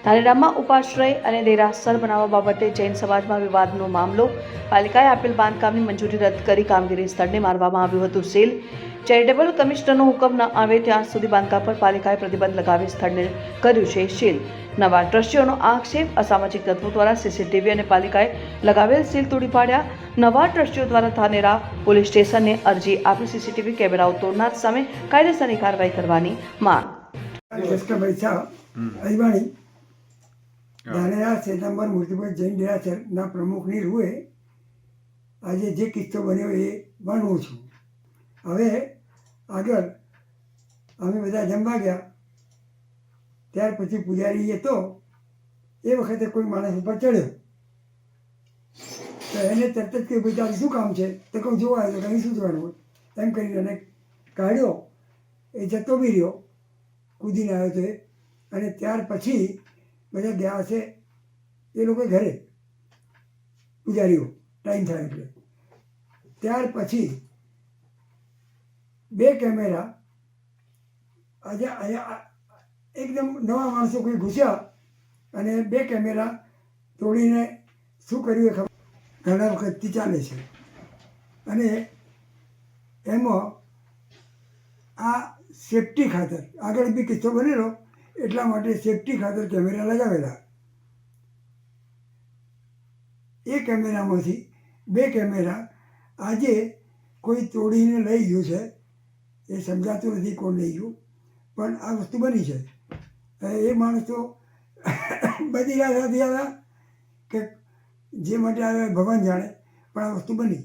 ધાનેરામાં ઉપાશ્રય અને દેરાસર બનાવવા બાબતે જૈન સમાજમાં વિવાદનો મામલો. પાલિકાએ આપેલ બાંધકામની મંજૂરી રદ કરી કામગીરી સ્થળને મારવામાં આવ્યું હતું સીલ. ચેરિટેબલ કમિશનરનો હુકમ ન આવે ત્યાં સુધી બાંધકામ પર પાલિકાએ પ્રતિબંધ લગાવી સ્થળને કર્યું છે સીલ. નવા ટ્રસ્ટીઓનો આક્ષેપ, અસામાજિક તત્વો દ્વારા સીસીટીવી અને પાલિકાએ લગાવેલ સીલ તોડી પાડ્યા. નવા ટ્રસ્ટીઓ દ્વારા ધાનેરા પોલીસ સ્ટેશનને અરજી આપી સીસીટીવી કેમેરાઓ તોડનાર સામે કાયદેસરની કાર્યવાહી કરવાની માંગ. ધાનેરા શ્વેતાંબર મૂર્તિપુર જૈન દેરાસરના પ્રમુખની રૂએ આજે જે કિસ્સો બન્યો એ વર્ણવું છું. હવે આગળ અમે બધા જમવા ગયા, ત્યાર પછી પૂજારીએ તો એ વખતે કોઈ માણસ ઉપર ચડ્યો તો એને તરત જ કહ્યું, ભાઈ તારું શું કામ છે? તો કહું જોવા આવ્યો. કંઈ શું જોવાનું હોય એમ કરીને એને કાઢ્યો. એ જતો બી રહ્યો, કૂદીને આવ્યો તો અને ત્યાર પછી બધા ગયા હશે એ લોકો ઘરે, પૂજારીઓ ટાઈમ થાય એટલે. ત્યાર પછી 2 કેમેરા આજે અહીંયા એકદમ નવા માણસો કોઈ ઘૂસ્યા અને 2 કેમેરા તોડીને શું કર્યું એ ખબર ઘણા વખતથી ચાલે છે. અને એમાં આ સેફટી ખાતર આગળ બી કિસ્સો બનેલો, એટલા માટે સેફટી ખાતર કેમેરા લગાવેલા. એ કેમેરામાંથી 2 કેમેરા આજે કોઈ તોડીને લઈ ગયું છે. એ સમજાતું નથી કોણ લઈ ગયું, પણ આ વસ્તુ બની છે. એ માણસ તો બધી રાત હતી આવ્યા કે જે માટે આવ્યા ભગવાન જાણે, પણ આ વસ્તુ બની.